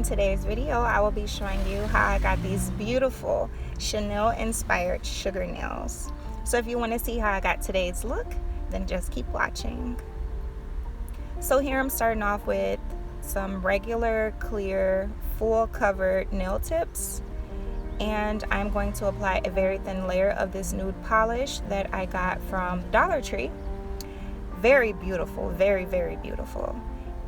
today's video, I will be showing you how I got these beautiful Chanel inspired sugar nails. So if you want to see how I got today's look, then just keep watching. So here I'm starting off with some regular clear full covered nail tips, and I'm going to apply a very thin layer of this nude polish that I got from Dollar Tree. Very beautiful, very beautiful.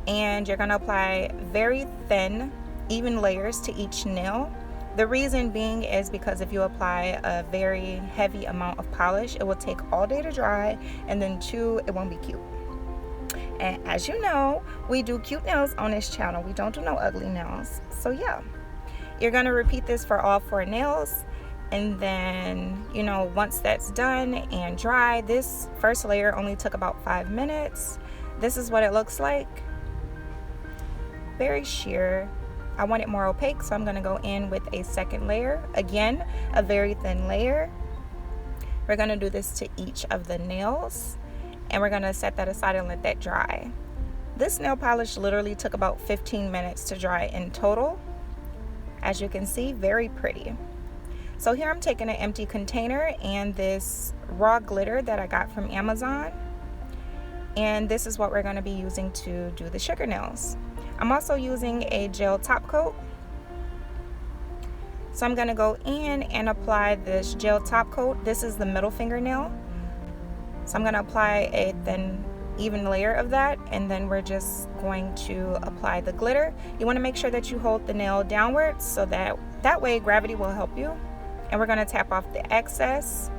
And you're going to apply very thin, even layers to each nail. The reason being is because if you apply a very heavy amount of polish, it will take all day to dry, and then two, it won't be cute. And as you know, we do cute nails on this channel. We don't do no ugly nails. So yeah, you're going to repeat this for all 4 nails. And then, you know, once that's done and dry, this first layer only took about 5 minutes. This is what it looks like. Very sheer. I want it more opaque, so I'm going to go in with a second layer. Again, a very thin layer. We're going to do this to each of the nails, and we're going to set that aside and let that dry. This nail polish literally took about 15 minutes to dry in total. As you can see, very pretty. So here I'm taking an empty container and this raw glitter that I got from Amazon, and this is what we're going to be using to do the sugar nails. I'm also using a gel top coat. So I'm going to go in and apply this gel top coat. This is the middle fingernail. So I'm going to apply a thin, even layer of that, and then we're just going to apply the glitter. You want to make sure that you hold the nail downwards so that way gravity will help you. And we're going to tap off the excess,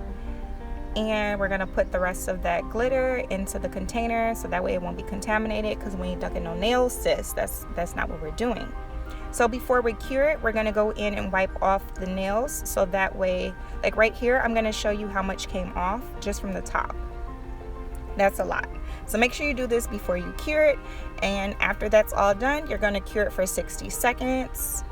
and we're going to put the rest of that glitter into the container so that way it won't be contaminated, because we ain't ducking no nails, sis. That's not what we're doing. So before we cure it, we're going to go in and wipe off the nails, so that way, like right here, I'm going to show you how much came off just from the top. That's a lot. So make sure you do this before you cure it, and after that's all done, you're going to cure it for 60 seconds.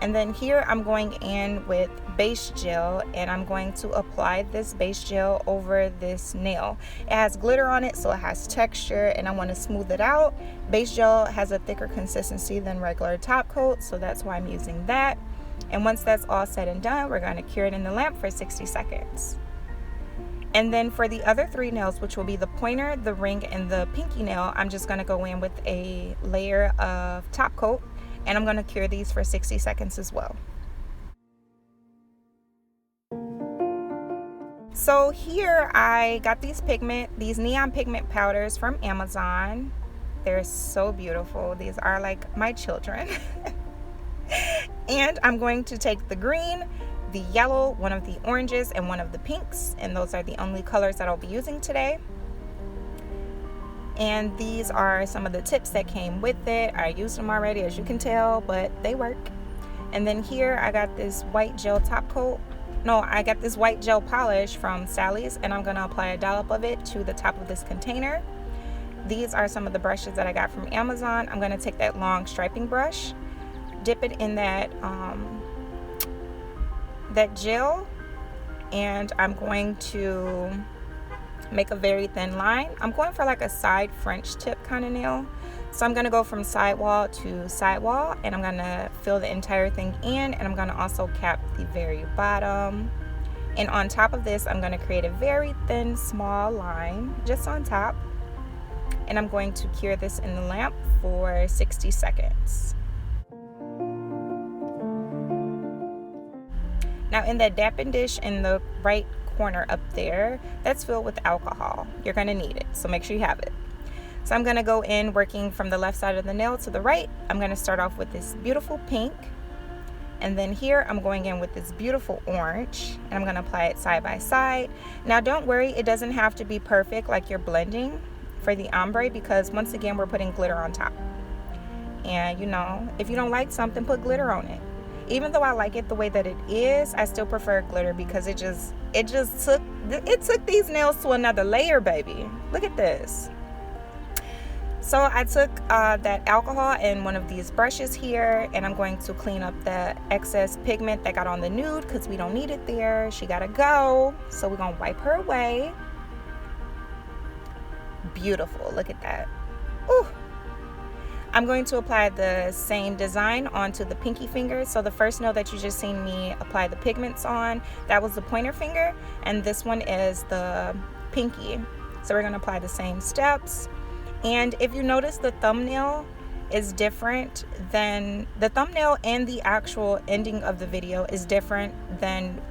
And then here I'm going in with base gel, and I'm going to apply this base gel over this nail. It has glitter on it, so it has texture, and I want to smooth it out. Base gel has a thicker consistency than regular top coat, so that's why I'm using that. And once that's all said and done, we're going to cure it in the lamp for 60 seconds. And then for the other 3 nails, which will be the pointer, the ring, and the pinky nail, I'm just going to go in with a layer of top coat, and I'm going to cure these for 60 seconds as well. So here I got these neon pigment powders from Amazon. They're so beautiful. These are like my children. And I'm going to take the green, the yellow, one of the oranges, and one of the pinks, and those are the only colors that I'll be using today. And these are some of the tips that came with it. I used them already, as you can tell, but they work. And then here I got this white gel top coat. No, I got this white gel polish from Sally's, and I'm going to apply a dollop of it to the top of this container. These are some of the brushes that I got from Amazon. I'm going to take that long striping brush, dip it in that gel, and I'm going to make a very thin line. I'm going for like a side French tip kind of nail. So I'm going to go from sidewall to sidewall, and I'm going to fill the entire thing in, and I'm going to also cap the very bottom. And on top of this, I'm going to create a very thin small line just on top, and I'm going to cure this in the lamp for 60 seconds. Now in that dampened dish in the right corner up there, that's filled with alcohol. You're going to need it, so make sure you have it. So I'm going to go in working from the left side of the nail to the right. I'm going to start off with this beautiful pink, and then here I'm going in with this beautiful orange, and I'm going to apply it side by side. Now don't worry, it doesn't have to be perfect like you're blending for the ombre, because once again we're putting glitter on top, and you know, if you don't like something, put glitter on it. Even though I like it the way that it is, I still prefer glitter, because it took these nails to another layer, baby. Look at this. So I took that alcohol in one of these brushes here, and I'm going to clean up the excess pigment that got on the nude, because we don't need it there. She gotta go, so we're gonna wipe her away. Beautiful, look at that. Ooh. I'm going to apply the same design onto the pinky finger. So the first nail that you just seen me apply the pigments on, that was the pointer finger, and this one is the pinky. So we're going to apply the same steps. And if you notice, the thumbnail is different than the thumbnail, and the actual ending of the video is different than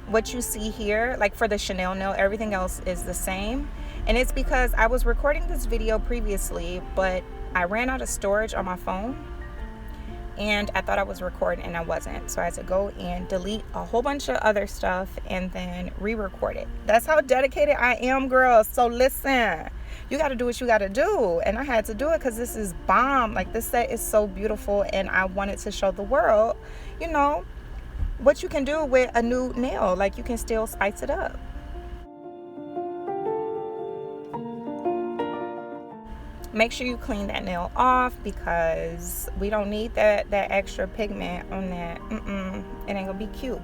what you see here. Like for the Chanel nail, everything else is the same, and it's because I was recording this video previously, but I ran out of storage on my phone and I thought I was recording and I wasn't, so I had to go and delete a whole bunch of other stuff and then re-record it. That's how dedicated I am, girls. So listen, you got to do what you got to do, and I had to do it because this is bomb. Like, this set is so beautiful, and I wanted to show the world, you know, what you can do with a new nail. Like, you can still spice it up. Make sure you clean that nail off because we don't need that extra pigment on that. It ain't gonna be cute.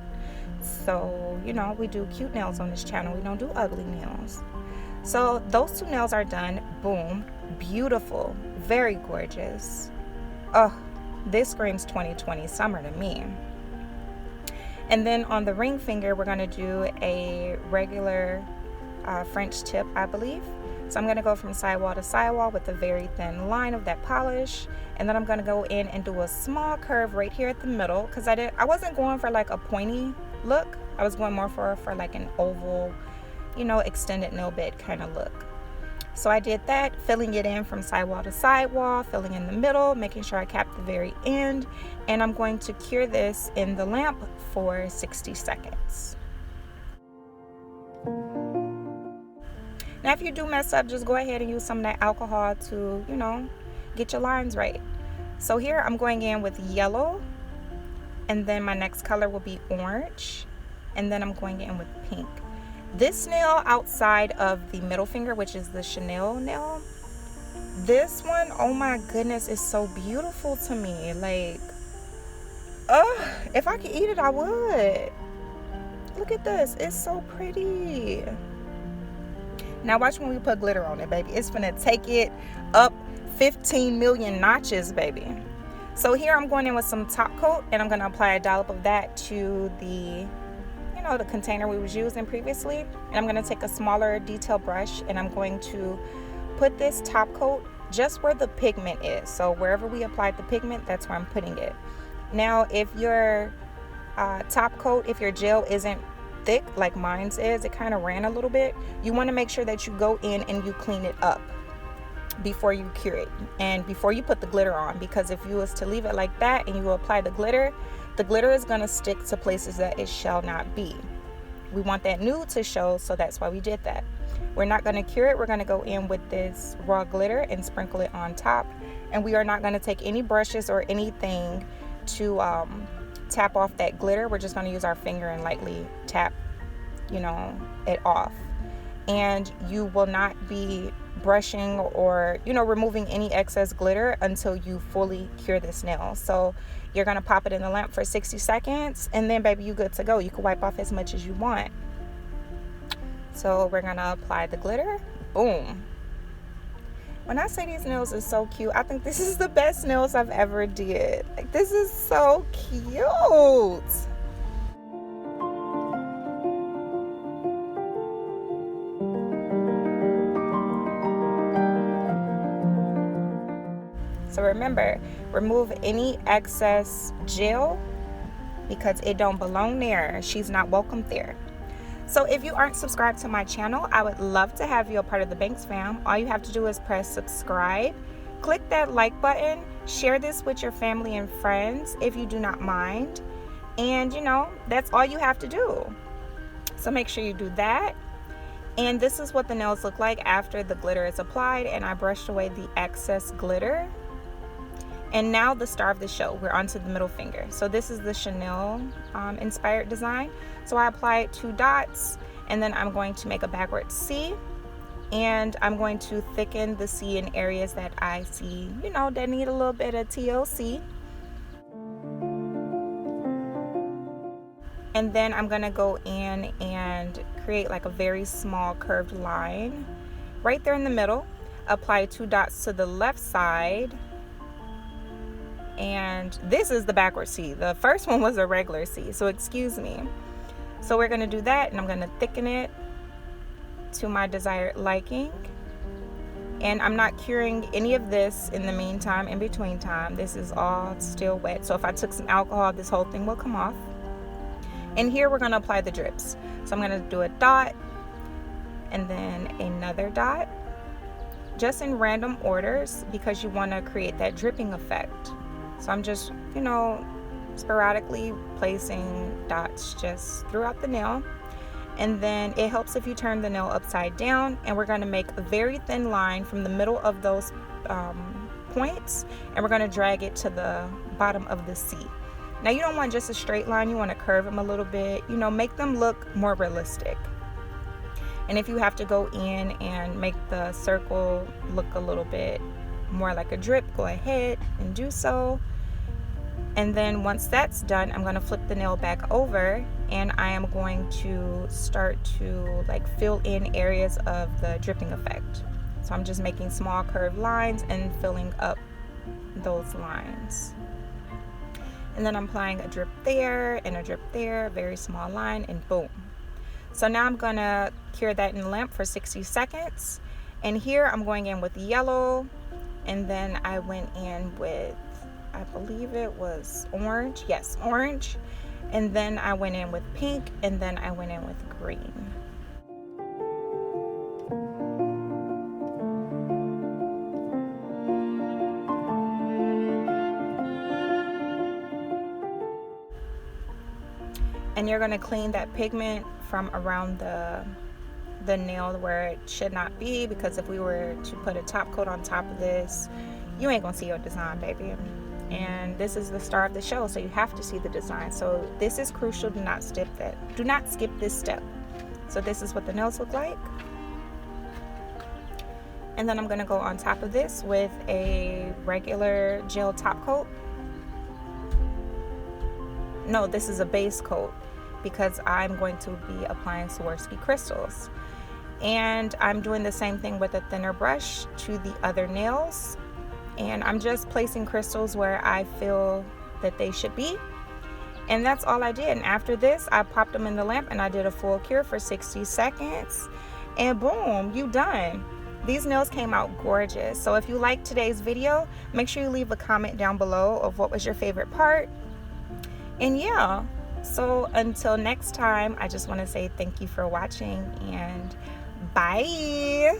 So, you know, we do cute nails on this channel. We don't do ugly nails. So those two nails are done. Boom. Beautiful. Very gorgeous. Oh, this screams 2020 summer to me. And then on the ring finger, we're going to do a regular French tip, I believe. So I'm going to go from sidewall to sidewall with a very thin line of that polish. And then I'm going to go in and do a small curve right here at the middle, because I wasn't going for like a pointy look. I was going more for like an oval, you know, extended nail bed kind of look. So I did that, filling it in from sidewall to sidewall, filling in the middle, making sure I cap the very end. And I'm going to cure this in the lamp for 60 seconds. Now, if you do mess up, just go ahead and use some of that alcohol to, you know, get your lines right. So here I'm going in with yellow, and then my next color will be orange, and then I'm going in with pink. This nail outside of the middle finger, which is the Chanel nail, this one, oh my goodness, is so beautiful to me. Like, if I could eat it, I would. Look at this. It's so pretty. Now watch when we put glitter on it, baby. It's gonna take it up 15 million notches, baby. So here I'm going in with some top coat, and I'm gonna apply a dollop of that to the, you know, the container we was using previously. And I'm gonna take a smaller detail brush, and I'm going to put this top coat just where the pigment is. So wherever we applied the pigment, that's where I'm putting it. Now, if your top coat, if your gel isn't thick like mine's is, it kind of ran a little bit, you want to make sure that you go in and you clean it up before you cure it and before you put the glitter on, because if you was to leave it like that and you apply the glitter is going to stick to places that it shall not be. We want that nude to show, so that's why we did that. We're not going to cure it. We're going to go in with this raw glitter and sprinkle it on top, and we are not going to take any brushes or anything to tap off that glitter. We're just going to use our finger and lightly tap, you know, it off. And you will not be brushing or, you know, removing any excess glitter until you fully cure this nail. So you're going to pop it in the lamp for 60 seconds, and then baby, you good to go. You can wipe off as much as you want. So we're going to apply the glitter. Boom. When I say these nails are so cute, I think this is the best nails I've ever did. Like, this is so cute. So remember, remove any excess gel because it don't belong there. She's not welcome there. So if you aren't subscribed to my channel, I would love to have you a part of the Banks fam. All you have to do is press subscribe, click that like button, share this with your family and friends if you do not mind. And you know, that's all you have to do. So make sure you do that. And this is what the nails look like after the glitter is applied and I brushed away the excess glitter. And now the star of the show, we're onto the middle finger. So this is the Chanel inspired design. So I applied 2 dots, and then I'm going to make a backward C, and I'm going to thicken the C in areas that I see, you know, that need a little bit of TLC. And then I'm gonna go in and create like a very small curved line right there in the middle. apply 2 dots to the left side. And this is the backward C. The first one was a regular C, so excuse me. So we're gonna do that, and I'm gonna thicken it to my desired liking. And I'm not curing any of this in the meantime, in between time. This is all still wet. So if I took some alcohol, this whole thing will come off. And here we're gonna apply the drips. So I'm gonna do a dot and then another dot, just in random orders because you wanna create that dripping effect. So I'm just, you know, sporadically placing dots just throughout the nail. And then it helps if you turn the nail upside down, and we're going to make a very thin line from the middle of those points, and we're going to drag it to the bottom of the C. Now you don't want just a straight line, you want to curve them a little bit, you know, make them look more realistic. And if you have to go in and make the circle look a little bit more like a drip, go ahead and do so. And then once that's done, I'm going to flip the nail back over, and I am going to start to like fill in areas of the dripping effect. So I'm just making small curved lines and filling up those lines. And then I'm applying a drip there and a drip there, very small line, and boom. So now I'm going to cure that in lamp for 60 seconds. And here I'm going in with yellow, and then I went in with, I believe it was orange. Yes, orange. And then I went in with pink, and then I went in with green. And you're going to clean that pigment from around the nail where it should not be, because if we were to put a top coat on top of this, you ain't gonna see your design, baby. And this is the star of the show, so you have to see the design. So this is crucial. Do not skip this step. So this is what the nails look like. And then I'm going to go on top of this with a regular gel top coat. No, this is a base coat because I'm going to be applying Swarovski crystals. And I'm doing the same thing with a thinner brush to the other nails. And I'm just placing crystals where I feel that they should be. And that's all I did. And after this, I popped them in the lamp and I did a full cure for 60 seconds. And boom, you done. These nails came out gorgeous. So if you liked today's video, make sure you leave a comment down below of what was your favorite part. And yeah, so until next time, I just want to say thank you for watching and bye.